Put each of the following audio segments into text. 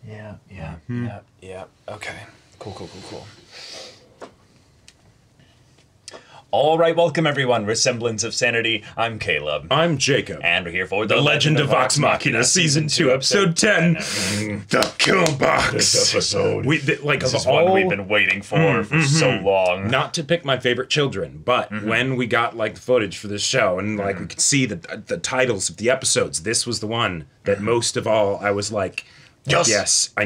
Yeah. Okay. Cool. All right, welcome everyone. We're Semblance of Sanity. I'm Caleb. I'm Jacob. And we're here for The Legend of Vox Machina, Season 2, Episode 10. The Killbox. This episode. This is one we've been waiting for so long. Not to pick my favorite children, but when we got the footage for this show and we could see the titles of the episodes, this was the one that most of all I was like, yes, I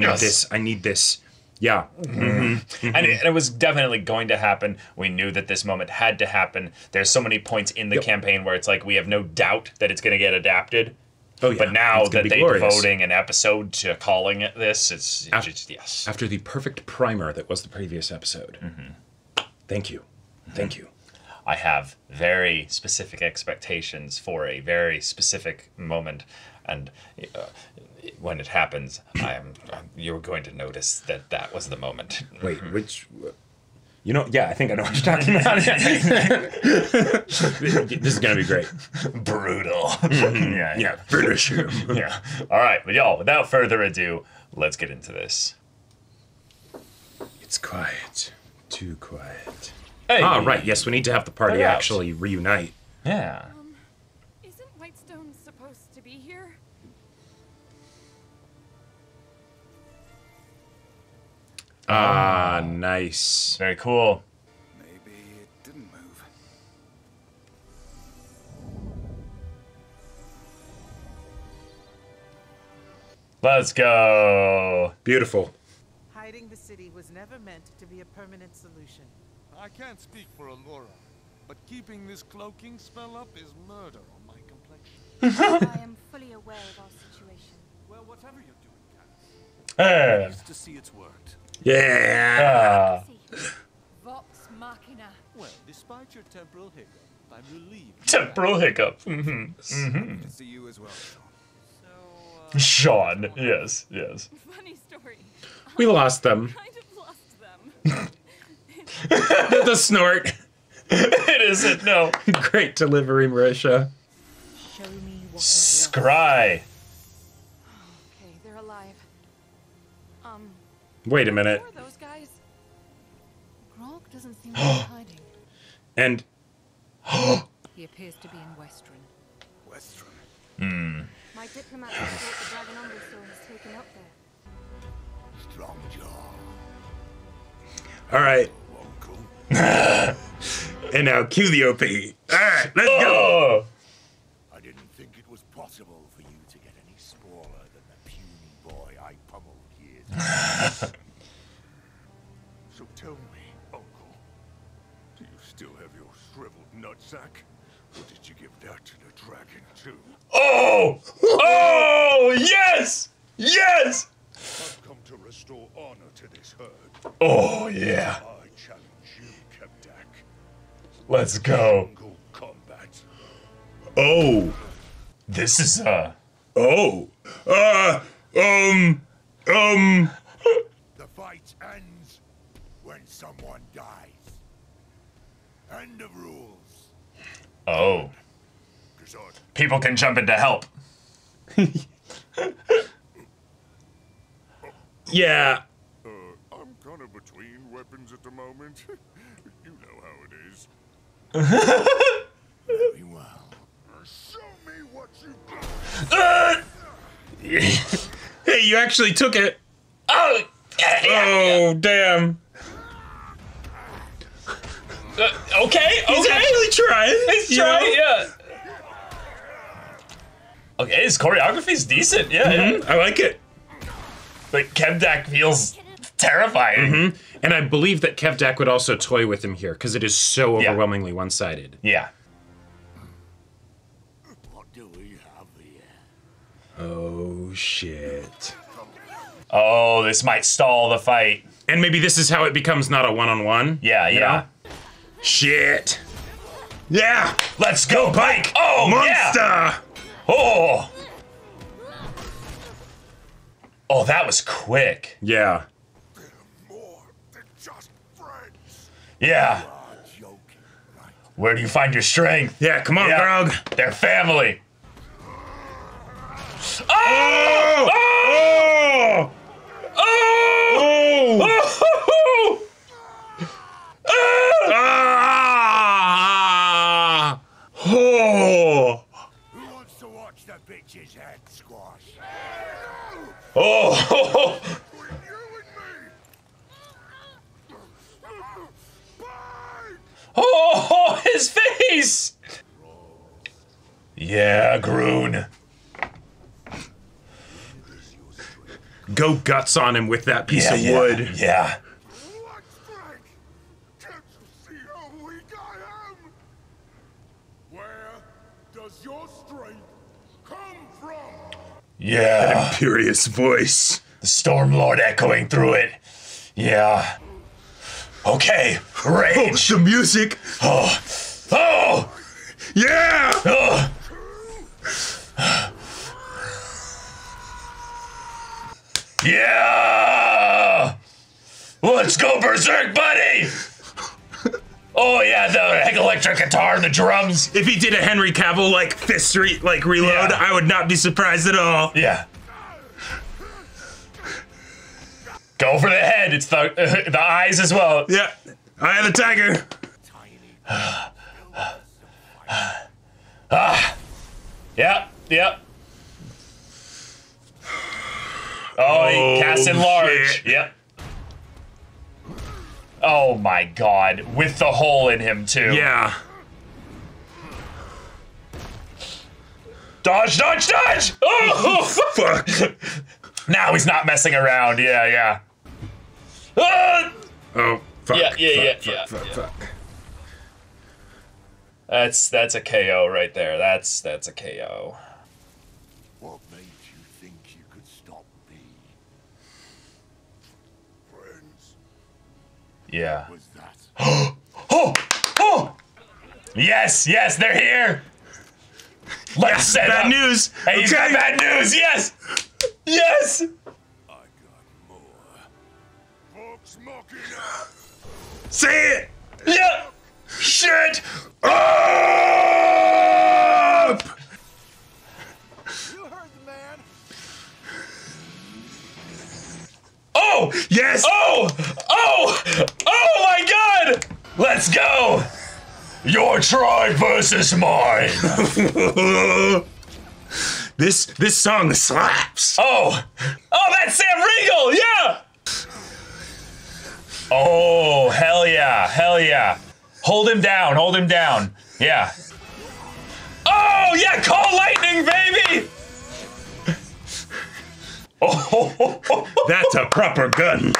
need this. Yeah. And it was definitely going to happen. We knew that this moment had to happen. There's so many points in the campaign where it's like we have no doubt that it's going to get adapted. Oh, yeah. But now that they're glorious. devoting an episode to calling it this, it's just, yes. After the perfect primer that was the previous episode. Thank you. Thank you. I have very specific expectations for a very specific moment, and when it happens, you're going to notice that was the moment. Wait, which? I think I know what you're talking about. This is gonna be great. Brutal. Yeah, finish him. Yeah. All right, but y'all, without further ado, let's get into this. It's quiet. Too quiet. Hey. Ah, right. Yes, we need to have the party actually reunite. Yeah. Isn't Whitestone supposed to be here? Ah, nice. Very cool. Maybe it didn't move. Let's go. Beautiful. Hiding the city was never meant to be a permanent solution. I can't speak for Allura, but keeping this cloaking spell up is murder on my complexion. I am fully aware of our situation. Well, whatever you're doing, Cat. Hey. Used to see it's worked. Yeah. Vox Machina. Well, despite your temporal hiccup, I'm relieved. Temporal hiccup. Good to see you as well, Sean. Sean. Yes. Funny story. We lost them. Kind of lost them. The snort. It isn't. No. Great delivery, Marisha. Show me what. Scry. Okay, they're alive. Wait a minute. Who are those guys? Grog doesn't seem to be hiding. And He appears to be in Westron. Westron. My diplomat thought the Dragon Umber Stone is taken up there. Strong jaw. all right. Uncle. And now cue the OP. All right, let's go. Oh. I didn't think it was possible for you to get any smaller than the puny boy I pummeled years ago. So tell me, Uncle, do you still have your shriveled nutsack? Or did you give that to the dragon too? Oh. Oh. Yes. I've come to restore honor to this herd. Oh yeah. I challenge you, Kevdak. Let's go. Single combat. Oh. This is Oh. The fight ends when someone dies. End of rules. Oh. People can jump in to help. Yeah. I'm kind of between weapons at the moment. You know how it is. Very well. Show me what you got. Hey, you actually took it. Oh. Oh, damn. Okay. He's actually trying. He's trying. Yeah. Okay, his choreography's decent. Yeah. I like it. But Kevdak feels terrifying. And I believe that Kevdak would also toy with him here because it is so overwhelmingly one-sided. Yeah. What do we have here? Oh, shit. Oh, this might stall the fight. And maybe this is how it becomes not a one-on-one. Yeah, you yeah. know? Shit. Yeah. Let's go, Pike. Oh, Monster. yeah. Oh. Oh, that was quick. Yeah. They're more than just friends. Yeah. You're joking, right? Where do you find your strength? Yeah, come on, Grog. They're family. Oh! Oh! Oh. Who wants to watch the bitch's head squash? Oh. Between you and me! Bang! Oh, his face! Yeah, Groon. Go guts on him with that piece of wood. Yeah. What strength? Can't you see how weak I am? Where does your strength come from? Yeah. Imperious voice. The Stormlord echoing through it. Yeah. Okay. Oh, Rage. the music. Oh. Oh. Yeah. Oh. Yeah! Let's go berserk, buddy! Oh yeah, the electric guitar and the drums. If he did a Henry Cavill like fist like reload, Yeah. I would not be surprised at all. Yeah. Go for the head. It's the eyes as well. Yeah. Eye of the tiger. Yep. Yep. Oh, he cast in large. Shit. Yep. Oh my god. With the hole in him, too. Yeah. Dodge, dodge, dodge! Oh, Fuck. now he's not messing around. Yeah, yeah. Ah! Oh, fuck. Yeah. Fuck. That's a KO right there. That's a KO. What made you think you could stop me? Friends, Yeah. was that? Oh! Yes, they're here. Let's set Bad up. news. Hey, he's got bad news. Yes. Yes. I got more. Vox Machina! Say it. Yep. Shit. Up. You heard the man. Oh. Yes. Oh my god. Let's go. Your tribe versus mine. This song slaps. Oh, that's Sam Riegel. Yeah. Oh, hell yeah. Hold him down. Yeah. Oh, yeah, call lightning, baby! Oh, That's a proper gun.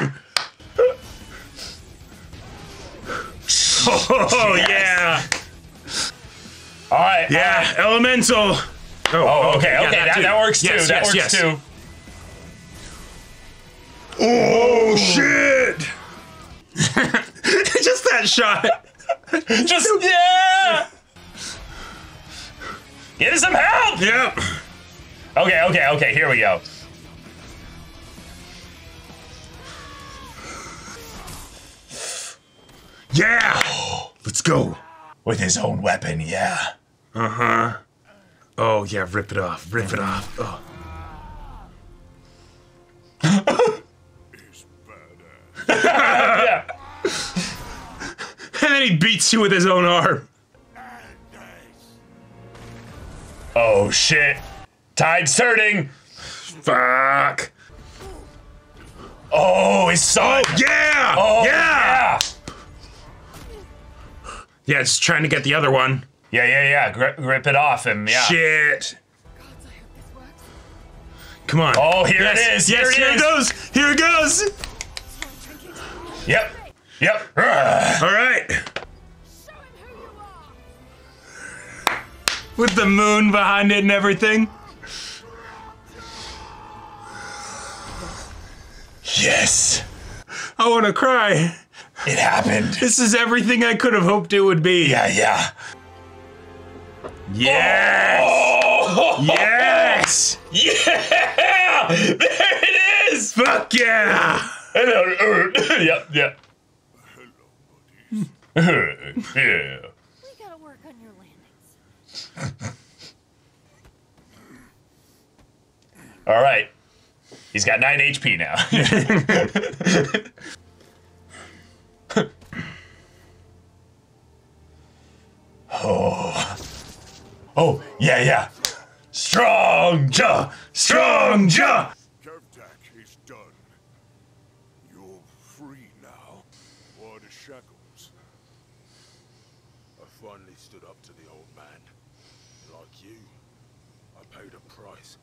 Oh yeah. all right. Yeah, elemental. Oh, okay, yeah, that works too. Yes, that yes, works yes. too. Oh shit! Just that shot. Just, yeah! Get some help! Yep. Okay, here we go. Yeah. Let's go. With his own weapon, yeah. Oh yeah, rip it off. Oh. It's badass. Yeah. And then he beats you with his own arm. Oh, shit. Tide's turning. Fuck. Oh, his son. Yeah. Oh, yeah. Yeah, just trying to get the other one. Yeah. Rip it off him, yeah. Shit. Gods, I hope this works. Come on. Oh, here yes, it is. Yes, here it goes. Here it goes. Yep. All right. Show him who you are. With the moon behind it and everything. Yes. I want to cry. It happened. This is everything I could have hoped it would be. Yeah. Yes. Oh. Yes. Yeah. There it is. Fuck yeah. Yep. Hello, buddies. Yeah. We gotta work on your landings. All right. He's got 9 HP now. Oh, yeah. Strong jaw! Strong jaw! Kevdak is done. You're free now. Why the shackles? I finally stood up to the old man. Like you, I paid a price.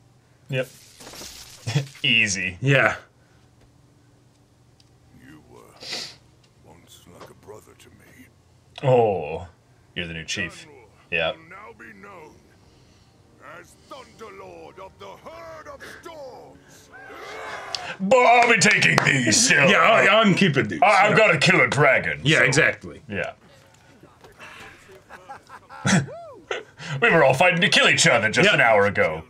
Yep. Easy. Yeah. You were once like a brother to me. Oh, you're the new chief. Kenmore Yeah. will now be known as Thunderlord of the Herd of Storms. But I'll be taking these still. Yeah, I'm keeping these. I've got to kill a dragon. Yeah, so- exactly. Yeah. We were all fighting to kill each other just an hour ago.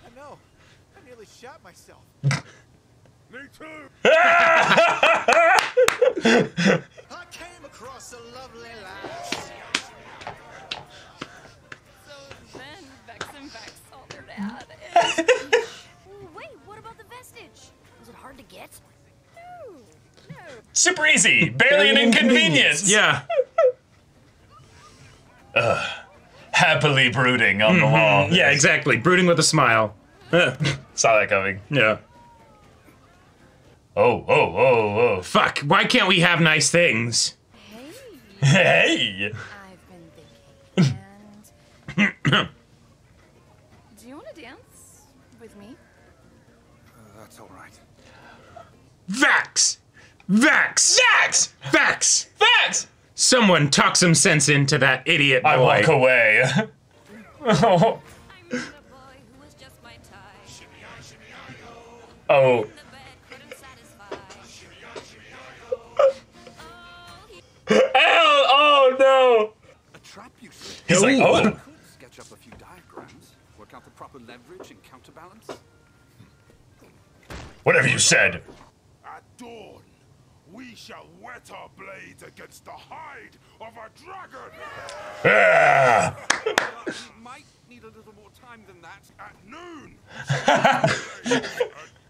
I know. I nearly shot myself. Me too. I came across a lovely lass. So then Vex and Vex saw their dad. Wait, what about the vestige? Was it hard to get? No. Super easy. Barely an inconvenience. Yeah. Happily brooding on the wall. Yeah, exactly. Brooding with a smile. Saw that coming. Yeah. Oh. Fuck, why can't we have nice things? Hey, Hey. I've been thinking. And do you want to dance with me? That's all right. Vax! Vax! Vax! Vax! Vax! Someone talk some sense into that idiot boy. I walk away. Oh. I met a boy who was just my type. Oh. The bed couldn't satisfy. Oh no. A trap, you see. He's like, oh. Could sketch up a few diagrams, work out the proper leverage and counterbalance. Whatever you said. At dawn, we shall whet our blades against the hide of a dragon. Ah. Might need a little more time than that. At noon. At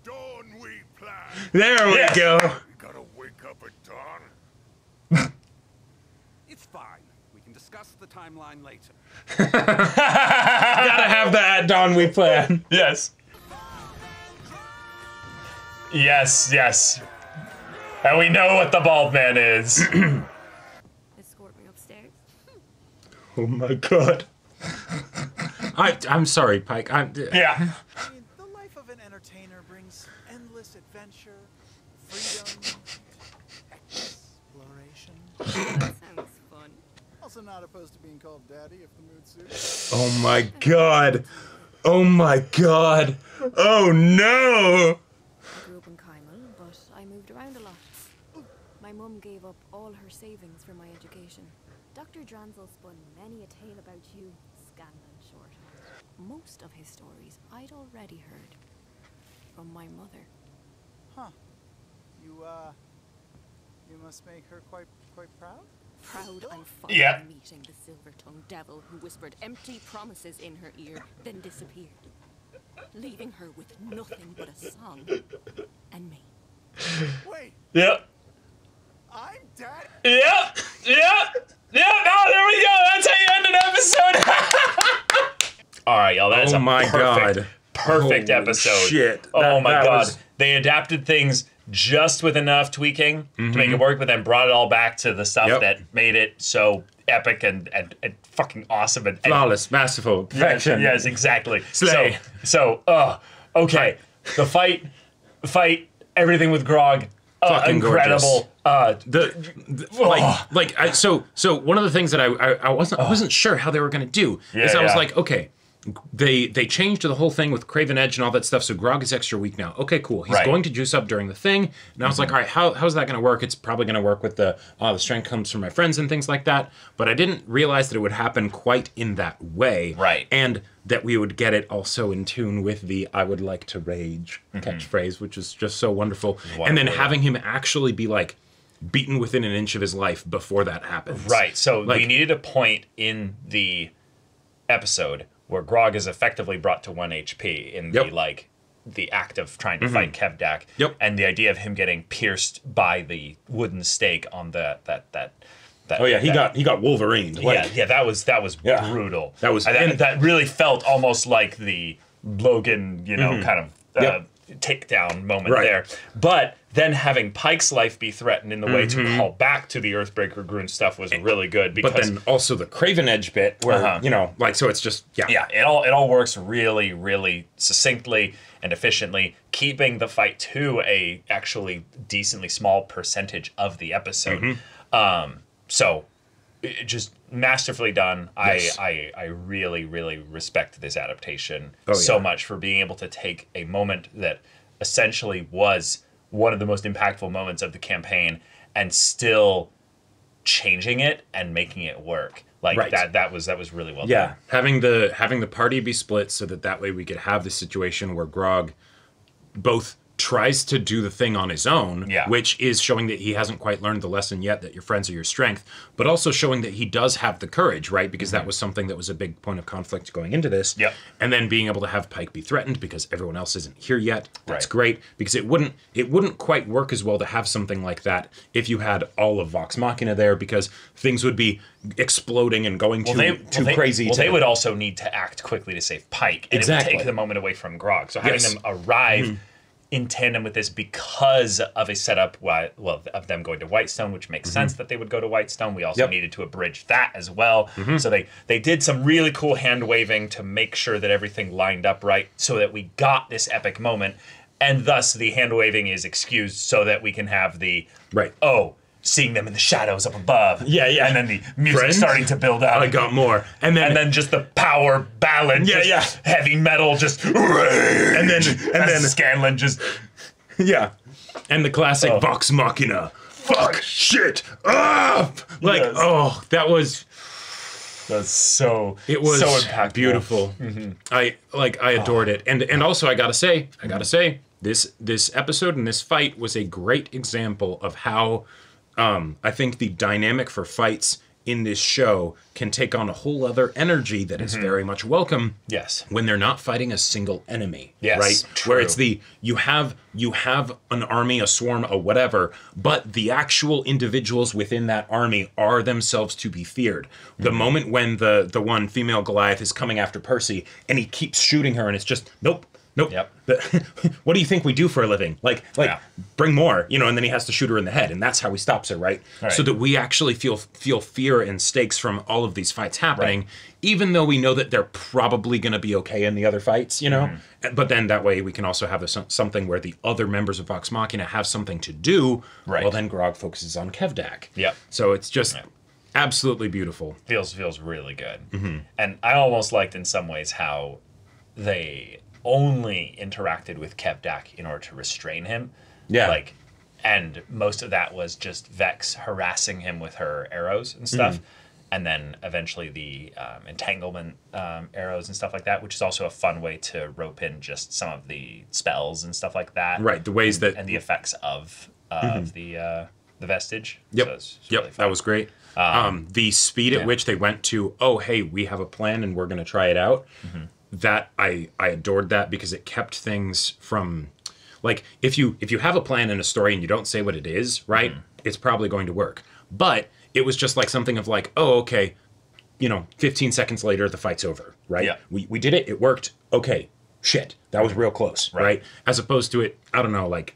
dawn we plan. There we Yes. go. We gotta wake up at dawn. It's fine. We can discuss the timeline later. Gotta have that at dawn we plan. Yes. Yes. And we know what the bald man is. Escort me upstairs. Oh my god. I'm sorry, Pike. Yeah. I mean, the life of an entertainer brings endless adventure, freedom, exploration. That sounds fun. Also not opposed to being called daddy if the mood suits. Oh my god. Oh my god. Oh no. I grew up in Keimer, but I moved around a lot. My mum gave up all her savings for my education. Dr. Dranzel spun many a tale about you, Scanlan Shorthand. Most of his stories I'd already heard from my mother. Huh. You must make her quite proud? Proud I'm finally Yeah. meeting the silver-tongued devil who whispered empty promises in her ear, then disappeared, leaving her with nothing but a song and me. Wait, Yep. I'm daddy? Yep. Oh, there we go. That's how you end an episode. All right, y'all. That's Oh a my perfect, god. perfect Holy episode. shit. Oh my That god. was- They adapted things just with enough tweaking to make it work, but then brought it all back to the stuff Yep. that made it so epic and fucking awesome and Flawless, masterful, perfection. Yes, exactly. Slay. Okay. The fight, everything with Grog, Fucking incredible. So one of the things that I wasn't sure how they were gonna do is I was Yeah. like, okay, they changed the whole thing with Craven Edge and all that stuff, so Grog is extra weak now. Okay, cool. He's Right. going to juice up during the thing. And I was like, all right, how's that gonna work? It's probably gonna work with the strength comes from my friends and things like that. But I didn't realize that it would happen quite in that way. Right. And that we would get it also in tune with the I would like to rage catchphrase, which is just so wonderful. And then Wonderful. having him actually be like beaten within an inch of his life before that happens. Right. So Like- we needed a point in the episode where Grog is effectively brought to 1 HP in Yep. the act of trying to fight Kevdak. Yep. And the idea of him getting pierced by the wooden stake on that That, Oh yeah, he got Wolverine. Like, yeah, that was Yeah. brutal. That was- that really felt almost like the Logan, kind of Yep. takedown moment Right. there. But then having Pike's life be threatened in the way to call back to the Earthbreaker Groon stuff was really good because but then also the Craven Edge bit where so it's just yeah, it all works really, really succinctly and efficiently, keeping the fight to a actually decently small percentage of the episode. So it just masterfully done. Yes. I really, really respect this adaptation Oh, so yeah. much for being able to take a moment that essentially was one of the most impactful moments of the campaign and still changing it and making it work. Like Right. that was really well Yeah, done. having the party be split so that way we could have the situation where Grog both tries to do the thing on his own, Yeah. which is showing that he hasn't quite learned the lesson yet that your friends are your strength, but also showing that he does have the courage, right? Because that was something that was a big point of conflict going into this. Yep. And then being able to have Pike be threatened because everyone else isn't here yet. That's Right. great because it wouldn't quite work as well to have something like that if you had all of Vox Machina there, because things would be exploding and going too crazy. Well, they would also need to act quickly to save Pike, and it Exactly. would take the moment away from Grog. So having Yes. them arrive in tandem with this because of a setup, of them going to Whitestone, which makes sense that they would go to Whitestone. We also Yep. needed to abridge that as well. So they did some really cool hand waving to make sure that everything lined up right, so that we got this epic moment, and thus the hand waving is excused so that we can have the Right. seeing them in the shadows up above. Yeah, yeah. And then the music Friends? starting to build up. I got more. And And then just the power ballad, Yeah, just heavy metal, just and then Scanlan just yeah. And the classic Vox Machina. Fuck shit up. Like, Yes. that was that's so so impactful. beautiful. I adored it. And also I gotta say, this episode and this fight was a great example of how I think the dynamic for fights in this show can take on a whole other energy that is very much welcome. Yes. When they're not fighting a single enemy, Yes, right? true. Where it's you have an army, a swarm, a whatever, but the actual individuals within that army are themselves to be feared. The moment when the one female Goliath is coming after Percy and he keeps shooting her and it's just nope. Yep. What do you think we do for a living? Like, Yeah. bring more, and then he has to shoot her in the head, and that's how he stops her, right? Right. So that we actually feel fear and stakes from all of these fights happening, even though we know that they're probably going to be okay in the other fights, But then that way we can also have something where the other members of Vox Machina have something to do. Right. Well, then Grog focuses on Kevdak. Yep. So it's just absolutely beautiful. Feels really good. And I almost liked in some ways how they only interacted with Kevdak in order to restrain him. Yeah. And most of that was just Vex harassing him with her arrows and stuff. And then eventually the entanglement arrows and stuff like that, which is also a fun way to rope in just some of the spells and stuff like that. Right. The ways that And the effects of the vestige. Yep. So it's Yep. really fun. That was great. The speed at which they went to, hey, we have a plan and we're going to try it out. That I adored that because it kept things from, like, if you have a plan in a story and you don't say what it is, right, it's probably going to work. But it was just like something of like, okay, 15 seconds later the fight's over, right? Yeah. We did it. It worked. Okay, shit, that was real close, right? As opposed to it, I don't know, like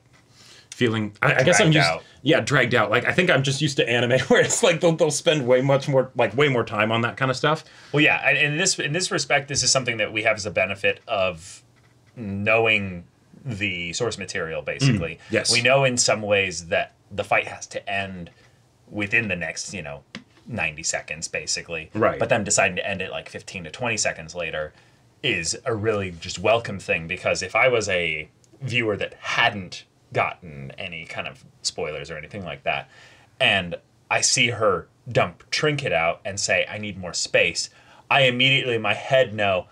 feeling. I guess I'm Dragged just out. dragged out. Like I think I'm just used to anime where it's like they'll spend way more time on that kind of stuff. Well, yeah, and in this respect, this is something that we have as a benefit of knowing the source material, basically. Yes. We know in some ways that the fight has to end within the next, 90 seconds, basically. Right. But them deciding to end it like 15 to 20 seconds later is a really just welcome thing, because if I was a viewer that hadn't gotten any kind of spoilers or anything like that, and I see her dump Trinket out and say, I need more space, I immediately in my head know,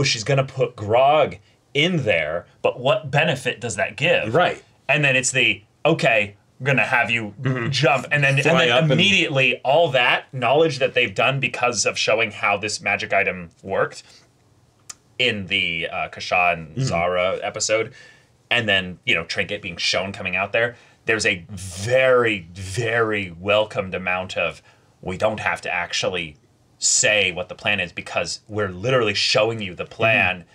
she's going to put Grog in there, but what benefit does that give? Right. And then it's okay, I'm going to have you jump. And then Fly up and- immediately all that knowledge that they've done because of showing how this magic item worked in the Kasha and Zara episode, and then, Trinket being shown coming out there, there's a very, very welcomed amount of, we don't have to actually say what the plan is because we're literally showing you the plan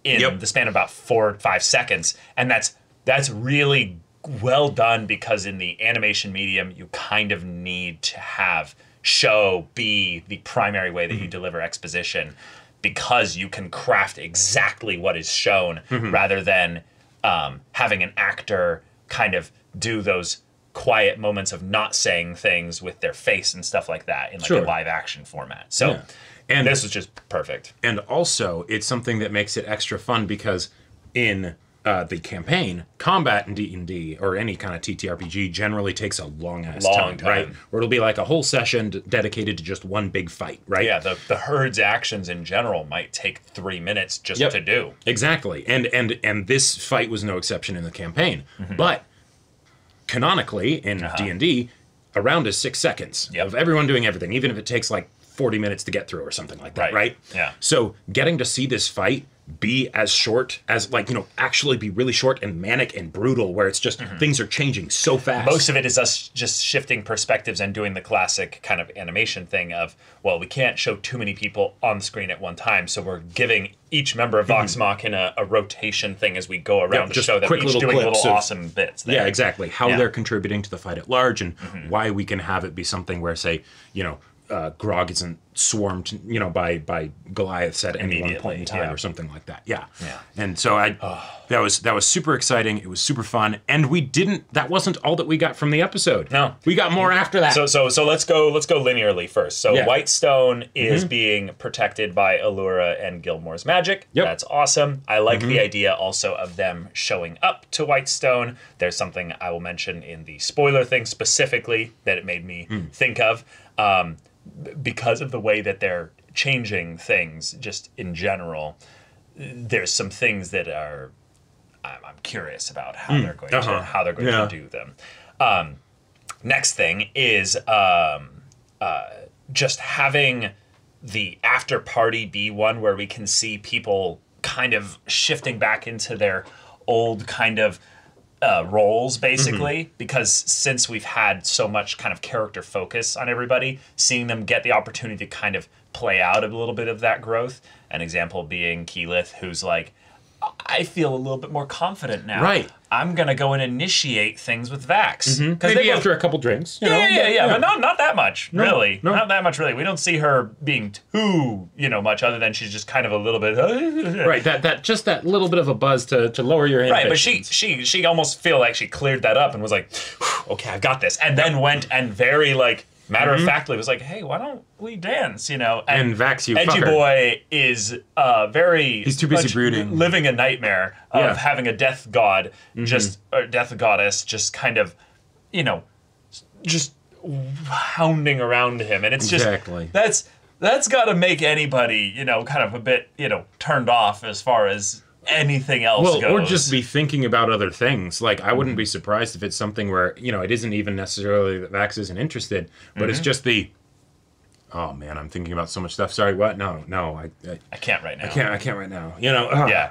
in the span of about 4 or 5 seconds. And that's really well done because in the animation medium, you kind of need to have show be the primary way that you deliver exposition because you can craft exactly what is shown rather than having an actor kind of do those quiet moments of not saying things with their face and stuff like that in like a live action format. So and this was just perfect. And also it's something that makes it extra fun because in the campaign, combat in D&D or any kind of TTRPG generally takes a long time, right? Or it'll be like a whole session dedicated to just one big fight, right? Yeah, the herd's actions in general might take 3 minutes just to do. Exactly. And this fight was no exception in the campaign. But canonically in D&D, a round is 6 seconds of everyone doing everything, even if it takes like 40 minutes to get through or something like that, right? Yeah. So getting to see this fight be as short as, like, you know, actually be really short and manic and brutal where it's just things are changing so fast. Most of it is us just shifting perspectives and doing the classic kind of animation thing of, well, we can't show too many people on the screen at one time, so we're giving each member of Vox Machina a rotation thing as we go around to show that we're each doing little awesome bits there. Yeah, exactly. How they're contributing to the fight at large and why we can have it be something where, say, you know, GROG isn't swarmed, you know, by Goliaths at any one point in time or something like that. Yeah. And so that was super exciting. It was super fun, and that wasn't all that we got from the episode. No, we got more after that. So let's go linearly first. So Whitestone is being protected by Allura and Gilmore's magic. That's awesome. I like the idea also of them showing up to Whitestone. There's something I will mention in the spoiler thing specifically that it made me think of. Because of the way that they're changing things just in general, there's some things that are I'm curious about how they're going to do them. Next thing is just having the after party be one where we can see people kind of shifting back into their old kind of roles, basically, because since we've had so much kind of character focus on everybody, seeing them get the opportunity to kind of play out a little bit of that growth. An example being Keyleth, who's like, I feel a little bit more confident now. Right. I'm going to go and initiate things with Vax. Maybe after a couple drinks. You know, but not that much, really. No. Not that much, really. We don't see her being too, much other than she's just kind of a little bit... right, that little bit of a buzz to lower your inhibitions. Right, but she almost feel like she cleared that up and was like, okay, I've got this. And then went and very, like, matter-of-factly was like, hey, why don't we dance, And Vax, you Edgy fucker. Boy is He's too busy brooding. Living a nightmare of having a death god, or death goddess, just kind of, just hounding around him. And it's just, that's got to make anybody, kind of a bit, turned off as far as anything else goes. Or just be thinking about other things. Like, I wouldn't be surprised if it's something where, it isn't even necessarily that Vax isn't interested, but it's just oh man, I'm thinking about so much stuff. Sorry, what? No, I can't right now. I can't right now.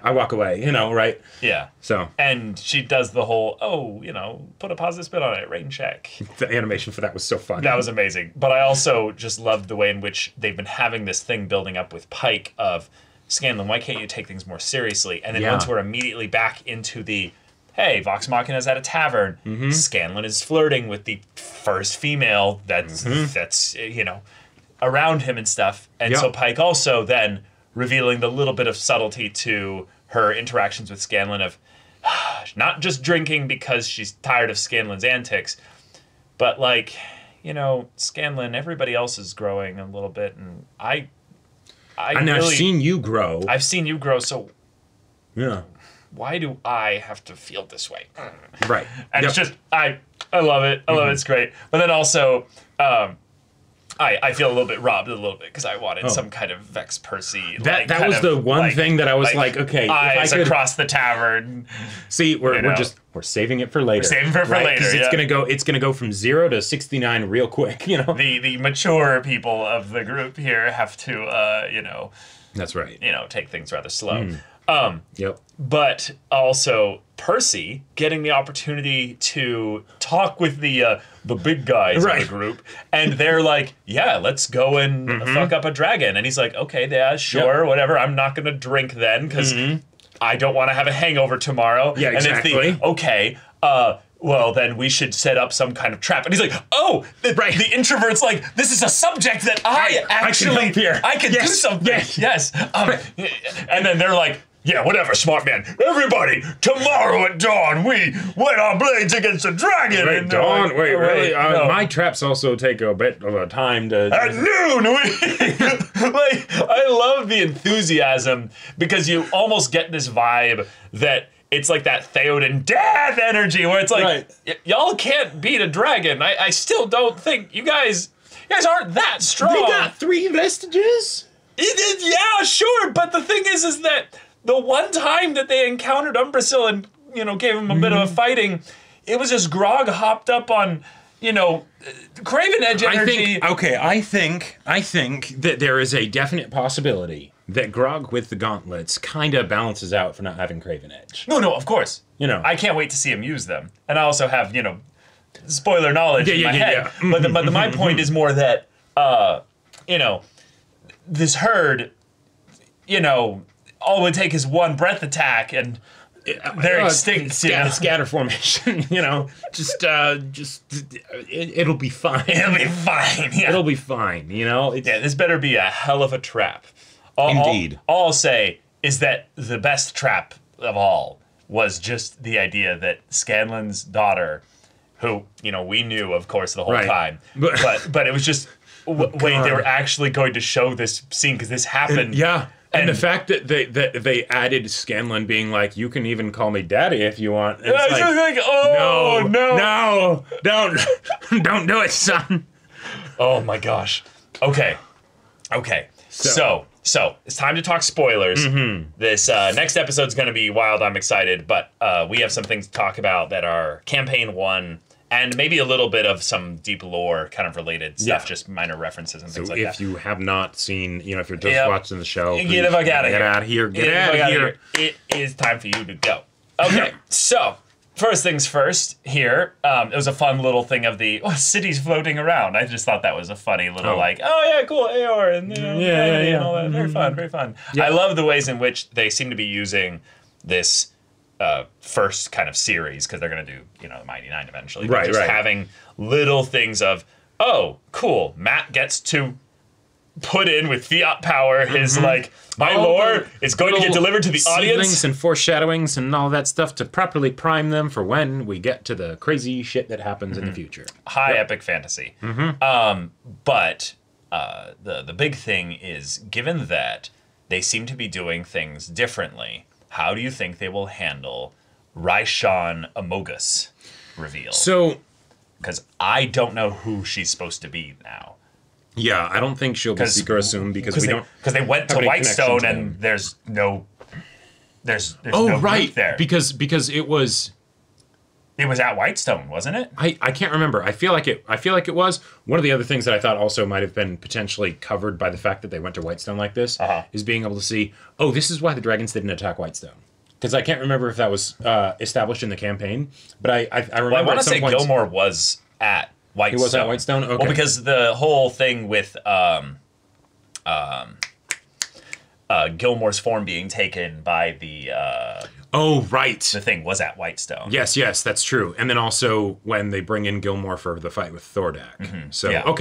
I walk away, right? Yeah. So. And she does the whole, put a positive spin on it, rain check. The animation for that was so fun. That was amazing. But I also just loved the way in which they've been having this thing building up with Pike of, Scanlan, why can't you take things more seriously? And then once we're immediately back into the, hey, Vox Machina's at a tavern, Scanlan is flirting with the first female that's around him and stuff. And so Pike also then revealing the little bit of subtlety to her interactions with Scanlan of not just drinking because she's tired of Scanlan's antics, but like, Scanlan, everybody else is growing a little bit, and I've seen you grow. I've seen you grow, so why do I have to feel this way? Right. And it's just, I love it. I love it. It's great. But then also, I feel a little bit robbed a little bit because I wanted some kind of Vex Percy. That was the one thing that I was like, okay, eyes if I could across the tavern. See, we're saving it for later. We're saving it for later. Because it's gonna go from 0 to 69 real quick. The mature people of the group here have to That's right. Take things rather slow. Yep. But also Percy getting the opportunity to talk with the big guys in the group, and they're like, "Yeah, let's go and fuck up a dragon." And he's like, "Okay, yeah, sure, whatever. I'm not gonna drink then because I don't want to have a hangover tomorrow." Yeah, exactly. And it's the okay. Well, then we should set up some kind of trap. And he's like, "Oh, the introvert's like, this is a subject that I can do something." Yes. And then they're like, "Yeah, whatever, smart man. Everybody, tomorrow at dawn, we wet our blades against a dragon." Wait, and dawn? like, Wait, really? no. My traps also take a bit of a time to... At noon, like, I love the enthusiasm because you almost get this vibe that it's like that Theoden death energy where it's like, y'all can't beat a dragon. I still don't think you guys aren't that strong. They got 3 vestiges? Yeah, sure, but the thing is that the one time that they encountered Umbrasyl and, gave him a bit of a fighting, it was just Grog hopped up on, Craven Edge energy. I think that there is a definite possibility that Grog with the gauntlets kind of balances out for not having Craven Edge. No, of course. I can't wait to see him use them. And I also have, spoiler knowledge in my head. But my point is more that, this herd, all it would take is one breath attack and they're extinct. Scatter formation, it'll be fine. It'll be fine, yeah. It'll be fine, this better be a hell of a trap. Indeed. All I'll say is that the best trap of all was just the idea that Scanlan's daughter, who, we knew, of course, the whole time, but it was just, wait, they were actually going to show this scene because this happened. And the fact that they added Scanlan being like, "You can even call me daddy if you want." It's like, no, don't do it, son. Oh my gosh. Okay. So it's time to talk spoilers. This next episode's going to be wild. I'm excited, but we have some things to talk about that are campaign 1 and maybe a little bit of some deep lore kind of related stuff, just minor references and things like that. So if you have not seen, if you're just watching the show, get the fuck out of here. Get out of here. Get out of here. It is time for you to go. Okay, so first things first here. It was a fun little thing of the cities floating around. I just thought that was a funny little cool, Aor, and and all that. Very fun, very fun. Yeah. I love the ways in which they seem to be using this first kind of series because they're going to do, the Mighty Nine eventually. But just having little things of, oh, cool, Matt gets to put in with fiat power his my lore is going to get delivered to the audience and foreshadowings and all that stuff to properly prime them for when we get to the crazy shit that happens in the future. High epic fantasy. But the big thing is, given that they seem to be doing things differently, how do you think they will handle Raishan Amogus reveal? So, because I don't know who she's supposed to be now. Yeah, I don't think she'll be Seeker Assume because they went to Whitestone and there's no group there. Because it was at Whitestone, wasn't it? I can't remember. I feel like it was. One of the other things that I thought also might have been potentially covered by the fact that they went to Whitestone like this is being able to see, oh, this is why the dragons didn't attack Whitestone. Because I can't remember if that was established in the campaign, but I remember. Well, I want to say Gilmore was at Whitestone. He was at Whitestone? Okay. Well, because the whole thing with Gilmore's form being taken by the the thing was at Whitestone. Yes, that's true. And then also when they bring in Gilmore for the fight with Thordak. So all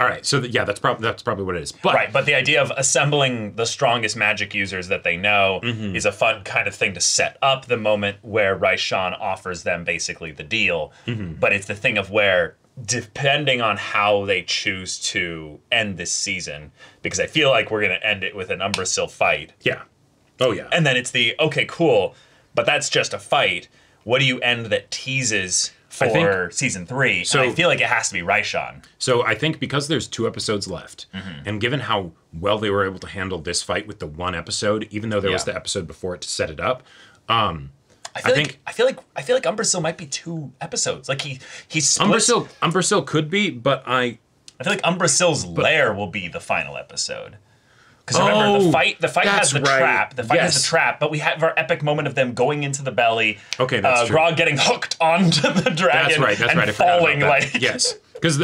right. So that's probably what it is. But but the idea of assembling the strongest magic users that they know is a fun kind of thing to set up the moment where Raishan offers them basically the deal. But it's the thing of where, depending on how they choose to end this season, because I feel like we're going to end it with an Umbrasyl fight. Yeah. Oh, yeah. And then it's the, okay, cool, but that's just a fight. What do you end that teases for season 3? So I feel like it has to be Raishan. So I think because there's 2 episodes left, and given how well they were able to handle this fight with the 1 episode, even though there was the episode before it to set it up, I feel like Umbrasyl might be 2 episodes. Like he's split. Umbrasyl could be, but I feel like Umbrasyl's lair will be the final episode. Because remember, the fight that's has the right. trap. The fight has Yes. the trap, but we have our epic moment of them going into the belly. Okay, that's true. Grog getting hooked onto the dragon. That's and right. I forgot falling about that. like Yes, because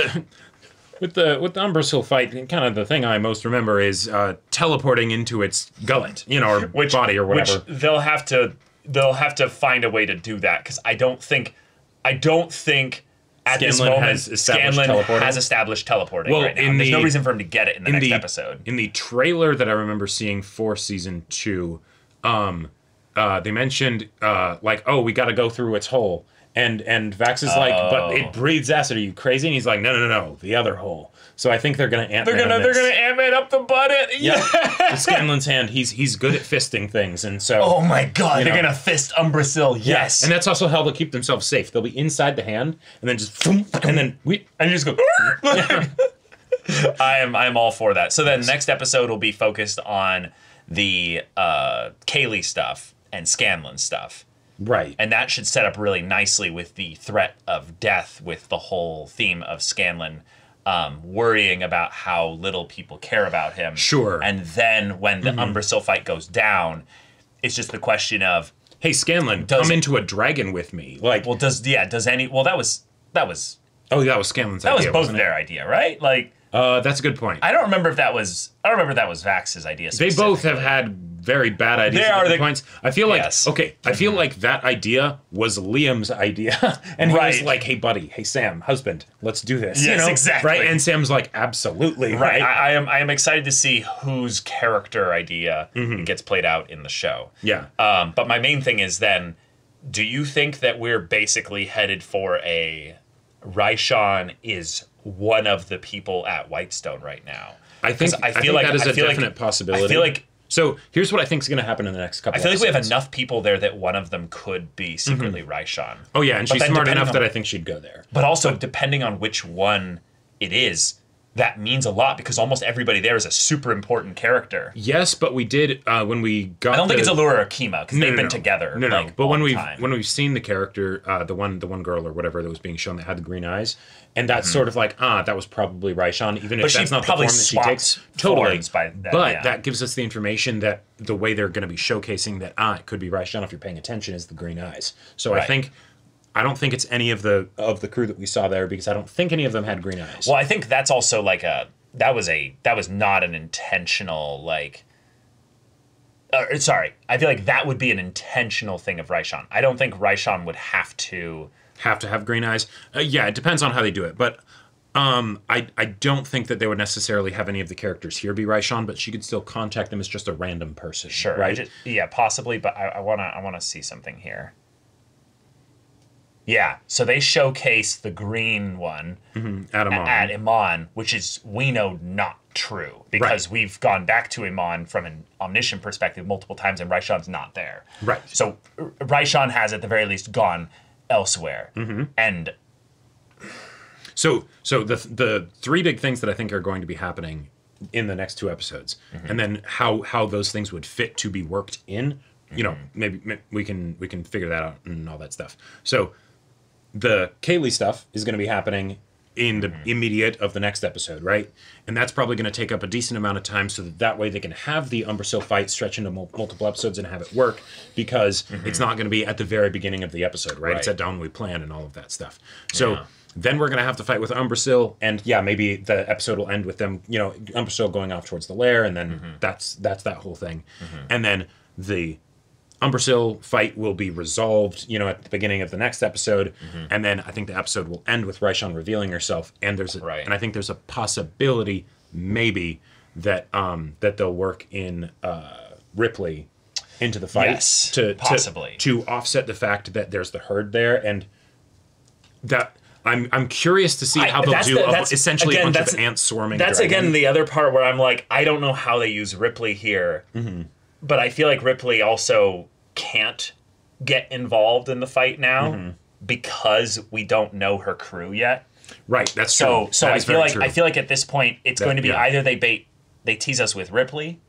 with the Umbrasyl fight, kind of the thing I most remember is teleporting into its gullet, or body or whatever. Which they'll have to find a way to do that because I don't think at this moment Scanlan has established teleporting right now. There's no reason for him to get it in the next episode. In the trailer that I remember seeing for season 2, they mentioned we got to go through its hole. And Vax is like, but it breathes acid. Are you crazy? And he's like, no, the other hole. So I think they're gonna Ant-Man. They're gonna Ant-Man up the butt. Yeah. Scanlan's hand. He's good at fisting things, and so. Oh my God! They're gonna fist Umbrasyl. Yes. And that's also how they'll keep themselves safe. They'll be inside the hand, and then just and then you just go. I'm all for that. So then next episode will be focused on the Kaylee stuff and Scanlan stuff. Right. And that should set up really nicely with the threat of death, with the whole theme of Scanlan worrying about how little people care about him. Sure. And then when the Umbrasyl fight goes down, it's just the question of, hey, Scanlan, come into a dragon with me. Like, well, that was oh, that was Scanlan's that idea. was both their idea, right? Like, that's a good point. I don't remember if that was Vax's idea. They both have had very bad ideas at different points. I feel like I feel like that idea was Liam's idea, and he was like, "Hey, buddy, hey, Sam, husband, let's do this." Yes, exactly. Right, and Sam's like, "Absolutely." Right. I am excited to see whose character idea gets played out in the show. Yeah. But my main thing is then, do you think that we're basically headed for a Raishan is one of the people at Whitestone right now? I think that is a definite possibility. I feel like. So here's what I think is going to happen in the next couple. I feel like we have enough people there that one of them could be secretly Raishan. Oh yeah, and she's smart enough that I think she'd go there. But also, depending on which one it is, that means a lot because almost everybody there is a super important character. Yes, but we did when we got. I don't think it's Allura or Kima because they've been together. No. But when we've seen the character, the one girl or whatever that was being shown that had the green eyes, and that's sort of like that was probably Raishan, even if that's not the form that she takes. Totally. That gives us the information that the way they're going to be showcasing that it could be Raishan if you're paying attention is the green eyes. So I don't think it's any of the crew that we saw there because I don't think any of them had green eyes. Well, I think that's also like that was not an intentional like. Sorry, I feel like that would be an intentional thing of Raishan. I don't think Raishan would have to have green eyes. Yeah, it depends on how they do it, but I don't think that they would necessarily have any of the characters here be Raishan, but she could still contact them as just a random person. Sure, right? Possibly, but I wanna see something here. Yeah, so they showcase the green one at Iman, which is, we know, not true. Because we've gone back to Iman from an omniscient perspective multiple times, and Raishan's not there. Right. So Raishan has, at the very least, gone elsewhere. And so the three big things that I think are going to be happening in the next 2 episodes, and then how those things would fit to be worked in, maybe we can figure that out and all that stuff. So the Kaylee stuff is going to be happening in the immediate of the next episode, right? And that's probably going to take up a decent amount of time so that way they can have the Umbrasyl fight stretch into multiple episodes and have it work because it's not going to be at the very beginning of the episode, right? It's at Downway Plan and all of that stuff. So then we're going to have to fight with Umbrasyl, and maybe the episode will end with them, Umbrasyl going off towards the lair, and then that's that whole thing. And then the Umbrasyl fight will be resolved, at the beginning of the next episode, and then I think the episode will end with Raishan revealing herself, and and I think there's a possibility, maybe, that that they'll work in Ripley into the fight, possibly to offset the fact that there's the herd there, and that I'm curious to see how they'll do essentially a bunch of ants swarming. That's again the other part where I'm like, I don't know how they use Ripley here. But I feel like Ripley also can't get involved in the fight now because we don't know her crew yet. Right, that's true. So I feel like at this point it's going to be either they tease us with Ripley,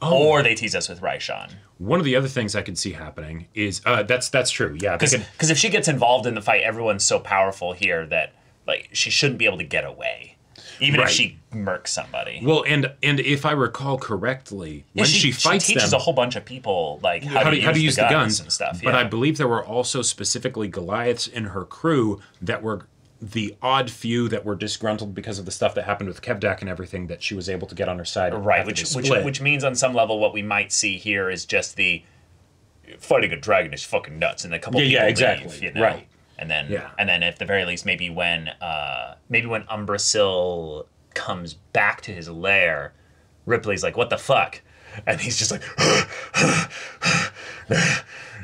or they tease us with Raishan. One of the other things I could see happening is that's true. Yeah, because if she gets involved in the fight, everyone's so powerful here that like she shouldn't be able to get away. even if Right. she murks somebody. Well, and if I recall correctly, Yeah, when she fights she teaches them, a whole bunch of people like how to use the guns and stuff. But yeah. I believe there were also specifically Goliaths in her crew that were the odd few that were disgruntled because of the stuff that happened with Kevdak and everything that she was able to get on her side. Right, after they which split. means on some level what we might see here is just the fighting a dragon is fucking nuts, and a couple people exactly. leave, you know? Right. And then at the very least, maybe when Umbrasyl comes back to his lair, Ripley's like, "What the fuck?" And he's just like,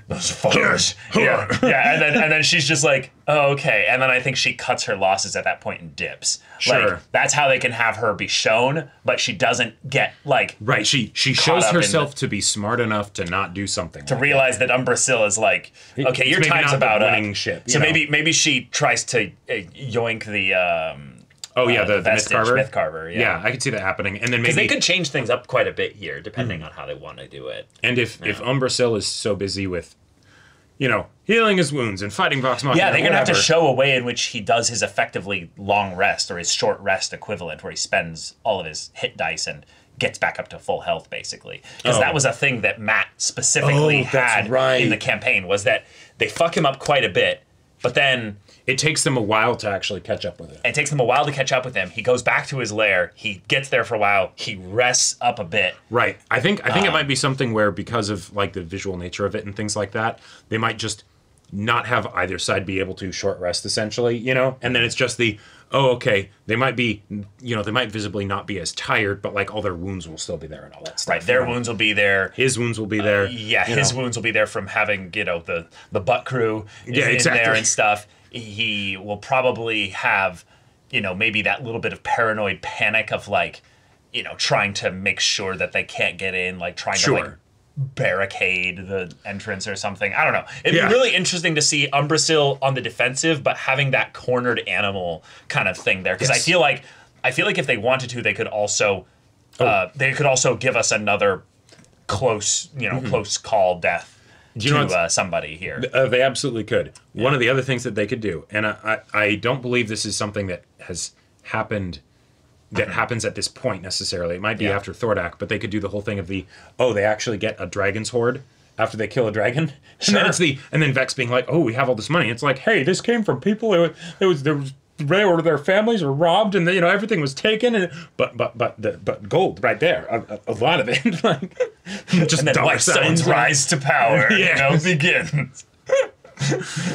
"Those fuckers." Yeah, and then she's just like, "Oh, okay." And then I think she cuts her losses at that point and dips. Sure. Like, that's how they can have her be shown, but she doesn't get like Right, she shows herself to be smart enough to not do something. to realize that Umbrasyl is like, okay, your maybe time's not the about up. winning ship, So you know? maybe she tries to yoink the the vestige, myth carver. carver. Yeah, I could see that happening, and then Because maybe they could change things up quite a bit here, depending on how they want to do it. and if Umbrasyl is so busy with, healing his wounds and fighting Vox Machina, Yeah, they're gonna have to whatever. show a way in which he does his effectively long rest or his short rest equivalent, where he spends all of his hit dice and gets back up to full health, basically. Because that was a thing that Matt specifically that's had right. in the campaign, was that they fuck him up quite a bit, but then It takes them a while to actually catch up with it. it takes him a while to catch up with him. He goes back to his lair. He gets there for a while. He rests up a bit. Right. I think it might be something where, because of like the visual nature of it and things like that, they might just not have either side be able to short rest, essentially, and then it's just they might be, they might visibly not be as tired, but like all their wounds will still be there and all that stuff. Right, their wounds will be there. His wounds will be there. His wounds will be there from having, the butt crew in there and stuff. He will probably have, maybe that little bit of paranoid panic of like, trying to make sure that they can't get in, like trying to like barricade the entrance or something. I don't know. It'd be really interesting to see Umbrasyl on the defensive, but having that cornered animal kind of thing there. Because I feel like if they wanted to, they could also give us another close, close call death to somebody here. They absolutely could. Yeah. One of the other things that they could do, and I don't believe this is something that has happened, that happens at this point necessarily. It might be after Thordak, but they could do the whole thing of they actually get a dragon's horde after they kill a dragon. Sure. And then and then Vex being like, we have all this money. It's like, hey, this came from people. Their families were robbed, and everything was taken, but gold right there, a lot of it. Just and then Whitestone's rise to power begins.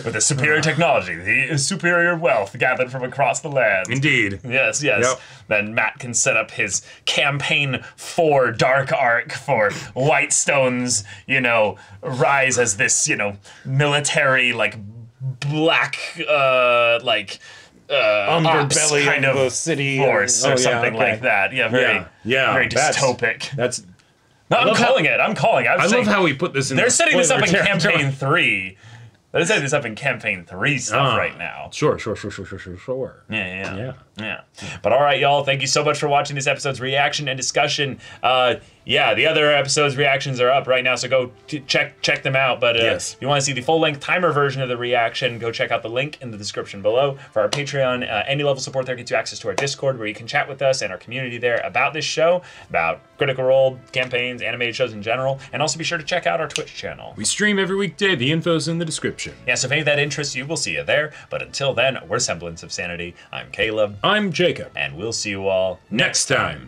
With the superior technology, the superior wealth gathered from across the land. Indeed. Yes. Yep. Then Matt can set up his campaign 4 dark arc for Whitestone's, rise as this, military, like, black, underbelly kind of of the city force or something like that. Yeah, very dystopic. I'm calling it. I love how we put this in. They're setting this up in territory. campaign 3. They're setting this up in campaign 3 stuff right now. Sure. Yeah. But all right, y'all. Thank you so much for watching this episode's reaction and discussion. The other episodes' reactions are up right now, so go check them out. But if you want to see the full-length timer version of the reaction, go check out the link in the description below. For our Patreon, any level support there gets you access to our Discord, where you can chat with us and our community there about this show, about Critical Role, campaigns, animated shows in general, and also be sure to check out our Twitch channel. We stream every weekday. The info's in the description. Yeah, so if any of that interests you, we'll see you there. But until then, we're Semblance of Sanity. I'm Caleb. I'm Jacob. And we'll see you all Next time.